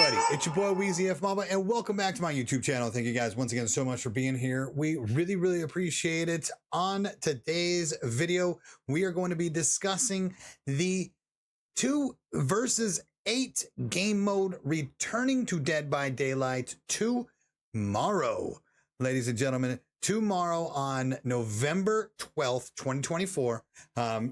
everybody? It's your boy WEEZYFMAMBA, and welcome back to my YouTube channel. Thank you guys once again so much for being here. We really appreciate it. On today's video, we are going to be discussing the 2 versus 8 game mode returning to Dead by Daylight tomorrow. Ladies and gentlemen, tomorrow on November 12th, 2024,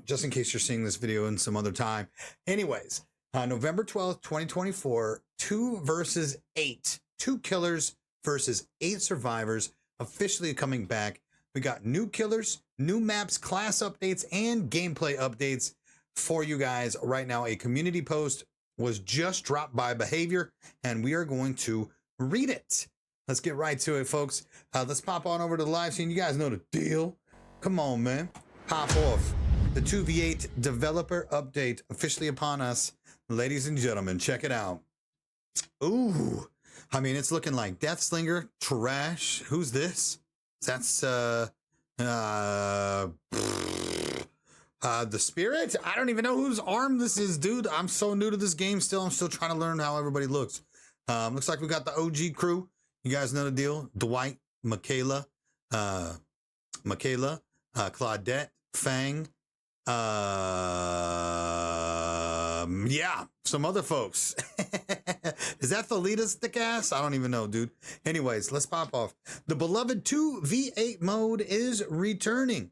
just in case you're seeing this video in some other time. Anyways, November 12th, 2024, 2 versus 8. 2 killers versus 8 survivors officially coming back. We got new killers, new maps, class updates, and gameplay updates for you guys right now. A community post was just dropped by Behavior, and we are going to read it. Let's get right to it, folks. Let's pop on over to the live stream. You guys know the deal. Come on, man. Pop off. The 2v8 developer update officially upon us. Ladies and gentlemen, check it out. Ooh, I mean, it's looking like Deathslinger, trash. Who's this? That's, the Spirit? I don't even know whose arm this is, dude. I'm so new to this game still. I'm still trying to learn how everybody looks. Looks like we got the OG crew. You guys know the deal. Dwight, Michaela, Claudette, Fang, yeah, some other folks. Is that Thalita's thick ass? I don't even know, dude. Anyways, let's pop off. The beloved 2v8 mode is returning.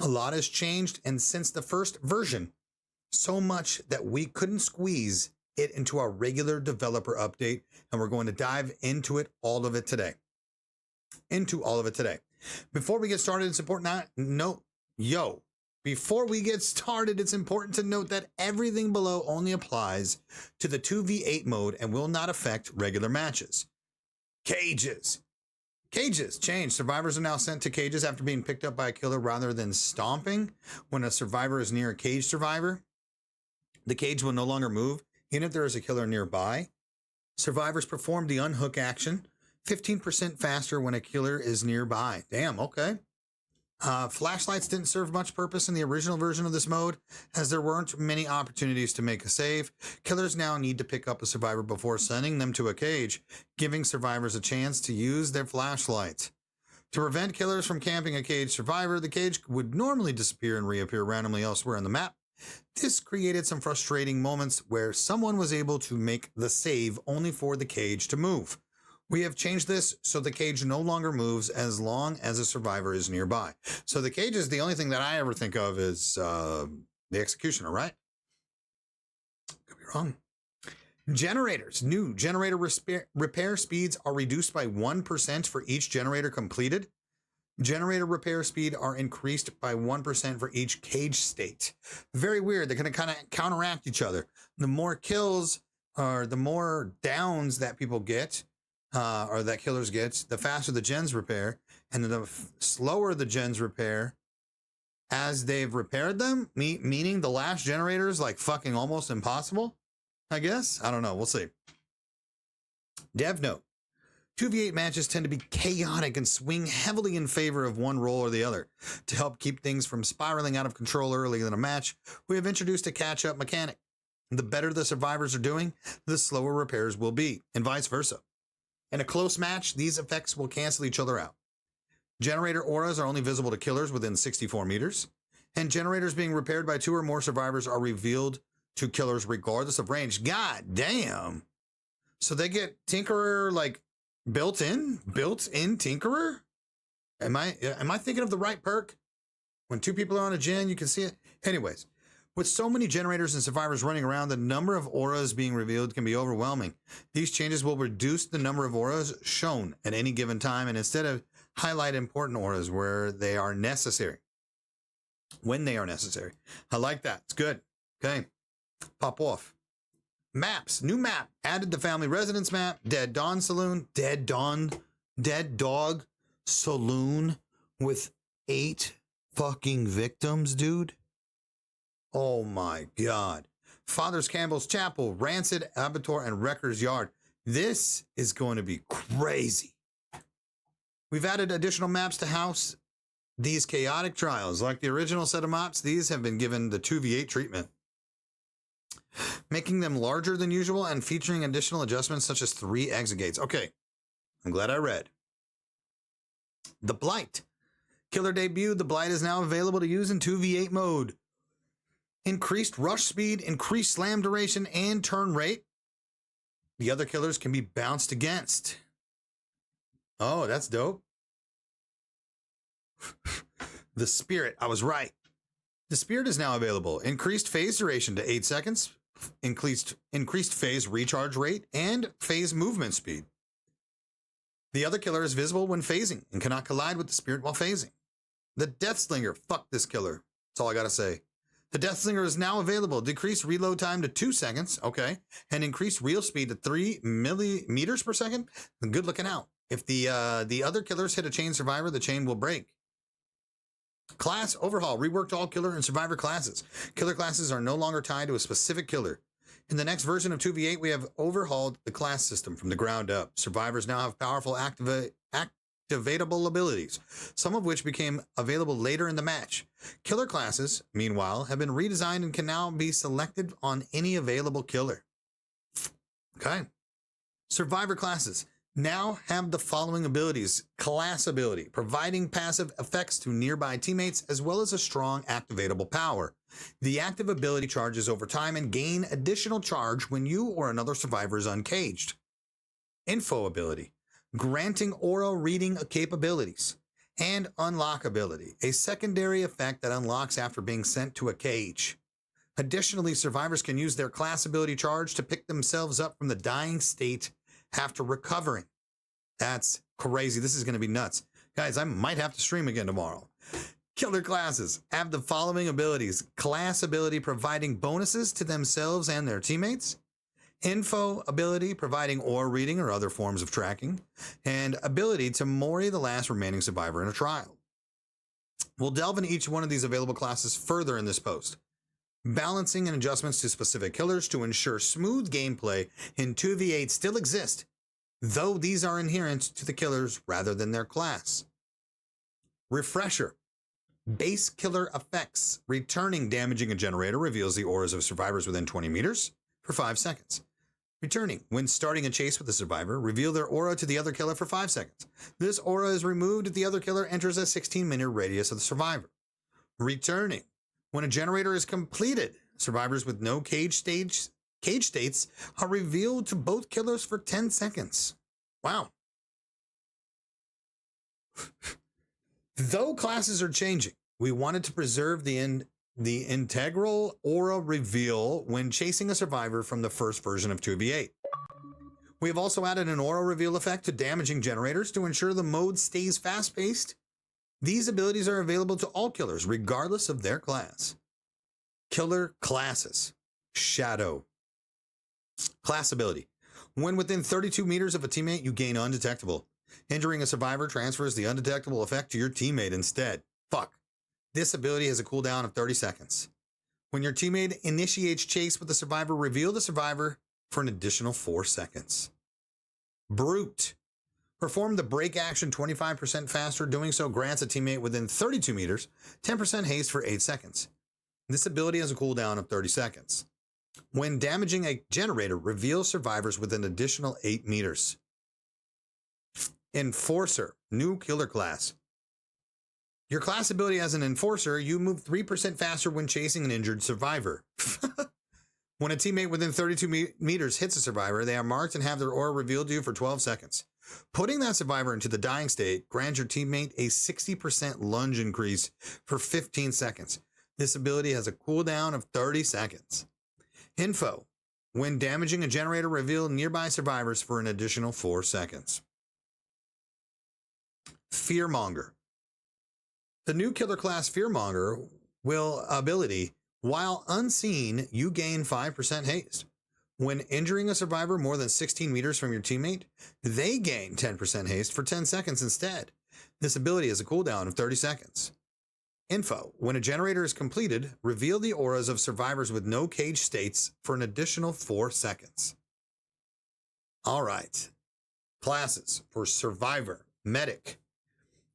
A lot has changed, and since the first version, so much that we couldn't squeeze it into our regular developer update, and we're going to dive into it, all of it today. Before we get started, it's important Before we get started, it's important to note that everything below only applies to the 2v8 mode and will not affect regular matches. Cages changed. Survivors are now sent to cages after being picked up by a killer rather than stomping. When a survivor is near a cage survivor, the cage will no longer move, even if there is a killer nearby. Survivors perform the unhook action 15% faster when a killer is nearby. Damn, okay. Flashlights didn't serve much purpose in the original version of this mode, as there weren't many opportunities to make a save. Killers now need to pick up a survivor before sending them to a cage, giving survivors a chance to use their flashlights. To prevent killers from camping a cage survivor, the cage would normally disappear and reappear randomly elsewhere on the map. This created some frustrating moments where someone was able to make the save only for the cage to move. We have changed this so the cage no longer moves as long as a survivor is nearby. So the cage is the only thing that I ever think of is the executioner, right? Could be wrong. Generators. New generator repair speeds are reduced by 1% for each generator completed. Generator repair speed are increased by 1% for each cage state. Very weird. They're going to kind of counteract each other. The more kills or the more downs that people get, or that killers get, the faster the gens repair, and the slower the gens repair as they've repaired them, meaning the last generator is like fucking almost impossible, I guess. I don't know. We'll see. Dev note. 2v8 matches tend to be chaotic and swing heavily in favor of one role or the other. To help keep things from spiraling out of control early in a match, we have introduced a catch-up mechanic. The better the survivors are doing, the slower repairs will be, and vice versa. In a close match, these effects will cancel each other out. Generator auras are only visible to killers within 64 meters, and generators being repaired by 2 or more survivors are revealed to killers regardless of range. God damn. So they get Tinkerer like built in Tinkerer? Am I thinking of the right perk? When 2 people are on a gen, you can see it. Anyways, with so many generators and survivors running around, the number of auras being revealed can be overwhelming. These changes will reduce the number of auras shown at any given time, and instead of highlight important auras where they are necessary. When they are necessary. I like that. It's good. Okay. Pop off. Maps. New map. Added the family residence map. Dead Dog Saloon with 8 fucking victims, dude. Oh my God. Father's Campbell's Chapel, Rancid, Abattoir, and Wrecker's Yard. This is going to be crazy. We've added additional maps to house these chaotic trials. Like the original set of maps, these have been given the 2v8 treatment. making them larger than usual and featuring additional adjustments such as 3 exit. Okay, I'm glad I read. The Blight. Killer debuted. The Blight is now available to use in 2v8 mode. Increased rush speed, increased slam duration, and turn rate. The other killers can be bounced against. Oh, that's dope. The Spirit. I was right. The Spirit is now available. Increased phase duration to 8 seconds. Increased phase recharge rate and phase movement speed. The other killer is visible when phasing and cannot collide with the Spirit while phasing. The Deathslinger. Fuck this killer. That's all I gotta say. The Deathslinger is now available. Decreased reload time to 2 seconds. Okay. And increased reel speed to 3 millimeters per second. Good looking out. If the other killers hit a chain survivor, the chain will break. Class overhaul. Reworked all killer and survivor classes. Killer classes are no longer tied to a specific killer. In the next version of 2v8, we have overhauled the class system from the ground up. Survivors now have powerful activatable abilities, some of which became available later in the match. Killer classes, meanwhile, have been redesigned and can now be selected on any available killer. Okay. Survivor classes now have the following abilities. Class ability, providing passive effects to nearby teammates as well as a strong activatable power. The active ability charges over time and gain additional charge when you or another survivor is uncaged. Info ability, granting aura reading capabilities. And unlock ability, a secondary effect that unlocks after being sent to a cage. Additionally, survivors can use their class ability charge to pick themselves up from the dying state after recovering. That's crazy. This is going to be nuts. Guys, I might have to stream again tomorrow. Killer classes have the following abilities. Class ability providing bonuses to themselves and their teammates. Info ability providing aura reading or other forms of tracking. And ability to mori the last remaining survivor in a trial. We'll delve into each one of these available classes further in this post. Balancing and adjustments to specific killers to ensure smooth gameplay in 2v8 still exist, though these are inherent to the killers rather than their class. Refresher. Base killer effects. Returning damaging a generator reveals the auras of survivors within 20 meters for 5 seconds. Returning. When starting a chase with the survivor, reveal their aura to the other killer for 5 seconds. This aura is removed if the other killer enters a 16-minute radius of the survivor. Returning. When a generator is completed, survivors with no cage states are revealed to both killers for 10 seconds. Wow. Though classes are changing, we wanted to preserve the integral aura reveal when chasing a survivor from the first version of 2v8. We have also added an aura reveal effect to damaging generators to ensure the mode stays fast-paced. These abilities are available to all killers, regardless of their class. Killer classes. Shadow. Class ability. When within 32 meters of a teammate, you gain undetectable. Injuring a survivor transfers the undetectable effect to your teammate instead. Fuck. This ability has a cooldown of 30 seconds. When your teammate initiates chase with the survivor, reveal the survivor for an additional 4 seconds. Brute. Perform the break action 25% faster. Doing so grants a teammate within 32 meters 10% haste for 8 seconds. This ability has a cooldown of 30 seconds. When damaging a generator, reveal survivors with an additional 8 meters. Enforcer, new killer class. Your class ability as an enforcer, you move 3% faster when chasing an injured survivor. When a teammate within 32 meters hits a survivor, they are marked and have their aura revealed to you for 12 seconds. Putting that survivor into the dying state grants your teammate a 60% lunge increase for 15 seconds. This ability has a cooldown of 30 seconds. Info. When damaging a generator, reveal nearby survivors for an additional 4 seconds. Fearmonger. The new killer class Fearmonger ability, while unseen, you gain 5% haste. When injuring a survivor more than 16 meters from your teammate, they gain 10% haste for 10 seconds instead. This ability has a cooldown of 30 seconds. Info. When a generator is completed, reveal the auras of survivors with no cage states for an additional 4 seconds. All right. Classes for Survivor. Medic.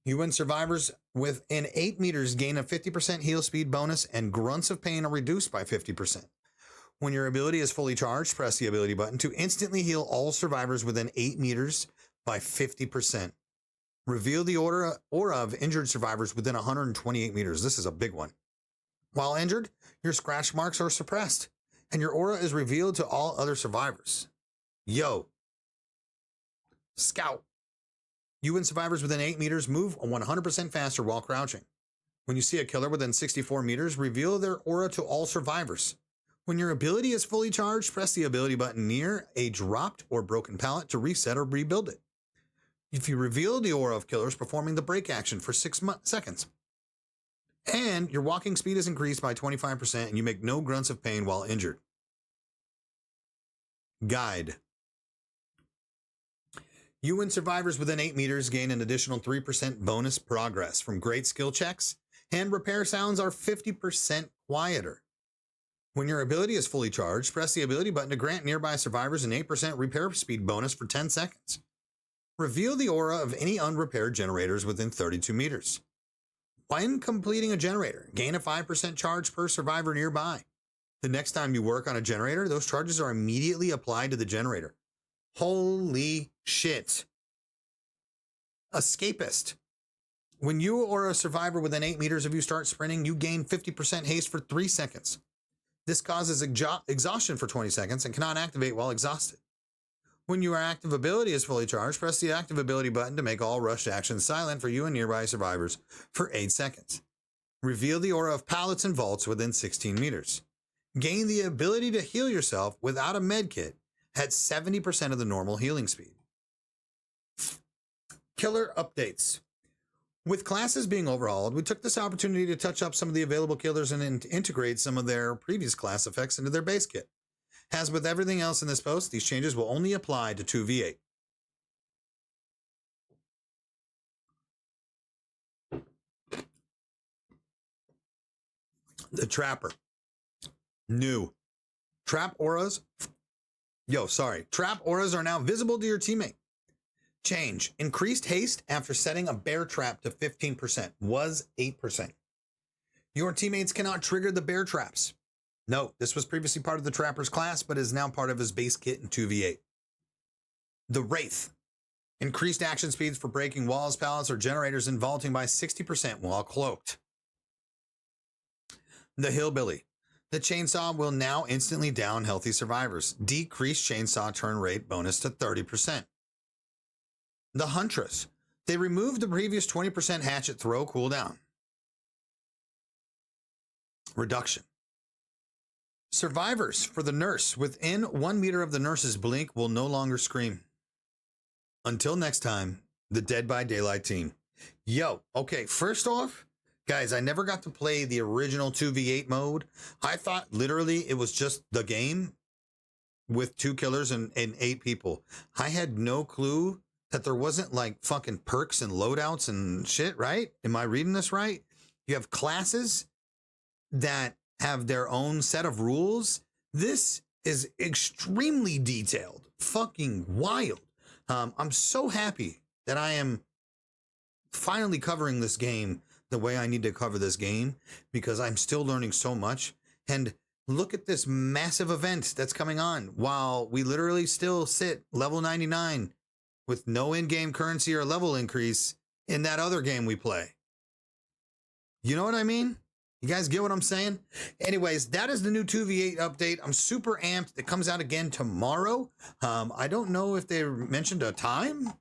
You and survivors within 8 meters gain a 50% heal speed bonus, and grunts of pain are reduced by 50%. When your ability is fully charged, press the ability button to instantly heal all survivors within 8 meters by 50%. Reveal the aura of injured survivors within 128 meters. This is a big one. While injured, your scratch marks are suppressed, and your aura is revealed to all other survivors. Yo. Scout. You and survivors within 8 meters move 100% faster while crouching. When you see a killer within 64 meters, reveal their aura to all survivors. When your ability is fully charged, press the ability button near a dropped or broken pallet to reset or rebuild it. If you reveal the aura of killers performing the break action for 6 seconds, and your walking speed is increased by 25% and you make no grunts of pain while injured. Guide. You and survivors within 8 meters gain an additional 3% bonus progress from great skill checks, and repair sounds are 50% quieter. When your ability is fully charged, press the ability button to grant nearby survivors an 8% repair speed bonus for 10 seconds. Reveal the aura of any unrepaired generators within 32 meters. When completing a generator, gain a 5% charge per survivor nearby. The next time you work on a generator, those charges are immediately applied to the generator. Holy shit. Escapist. When you or a survivor within 8 meters of you start sprinting, you gain 50% haste for 3 seconds. This causes exhaustion for 20 seconds and cannot activate while exhausted. When your active ability is fully charged, press the active ability button to make all rushed actions silent for you and nearby survivors for 8 seconds. Reveal the aura of pallets and vaults within 16 meters. Gain the ability to heal yourself without a med kit at 70% of the normal healing speed. Killer updates. With classes being overhauled, we took this opportunity to touch up some of the available killers and integrate some of their previous class effects into their base kit. As with everything else in this post, these changes will only apply to 2v8. The Trapper. New. Trap auras are now visible to your teammate. Change. Increased haste after setting a bear trap to 15%. Was 8%. Your teammates cannot trigger the bear traps. No, this was previously part of the Trapper's class, but is now part of his base kit in 2v8. The Wraith. Increased action speeds for breaking walls, pallets, or generators and vaulting by 60% while cloaked. The Hillbilly. The chainsaw will now instantly down healthy survivors. Decreased chainsaw turn rate bonus to 30%. The Huntress. They removed the previous 20% hatchet throw cooldown. Reduction. Survivors for the nurse within 1 meter of the nurse's blink will no longer scream. Until next time, the Dead by Daylight team. Yo, okay, first off, guys, I never got to play the original 2v8 mode. I thought literally it was just the game with 2 killers and 8 people. I had no clue that there wasn't like fucking perks and loadouts and shit, right? Am I reading this right? You have classes that have their own set of rules. This is extremely detailed, fucking wild. I'm so happy that I am finally covering this game the way I need to cover this game, because I'm still learning so much. And look at this massive event that's coming on while we literally still sit level 99 with no in-game currency or level increase in that other game we play. You know what I mean? You guys get what I'm saying? Anyways, that is the new 2v8 update. I'm super amped. It comes out again tomorrow. I don't know if they mentioned a time.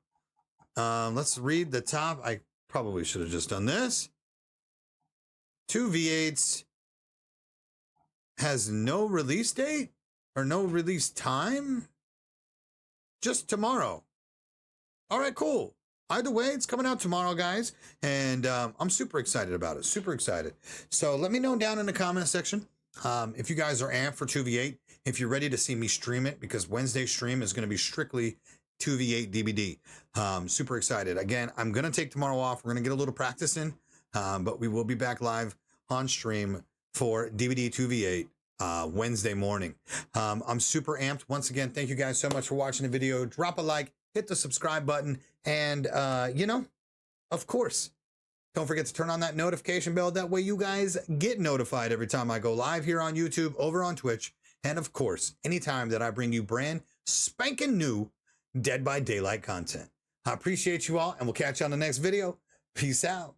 Let's read the top. I probably should have just done this. 2v8s has no release date or no release time. Just tomorrow. All right, cool. Either way, it's coming out tomorrow, guys, and I'm super excited about it. Super excited. So let me know down in the comment section if you guys are amped for 2v8, if you're ready to see me stream it, because Wednesday's stream is going to be strictly 2v8 DBD. Super excited. Again, I'm going to take tomorrow off. We're going to get a little practice in, but we will be back live on stream for DVD 2v8 Wednesday morning. I'm super amped. Once again, thank you guys so much for watching the video. Drop a like. Hit the subscribe button, and of course, don't forget to turn on that notification bell. That way you guys get notified every time I go live here on YouTube, over on Twitch, and of course, anytime that I bring you brand spanking new Dead by Daylight content. I appreciate you all, and we'll catch you on the next video. Peace out.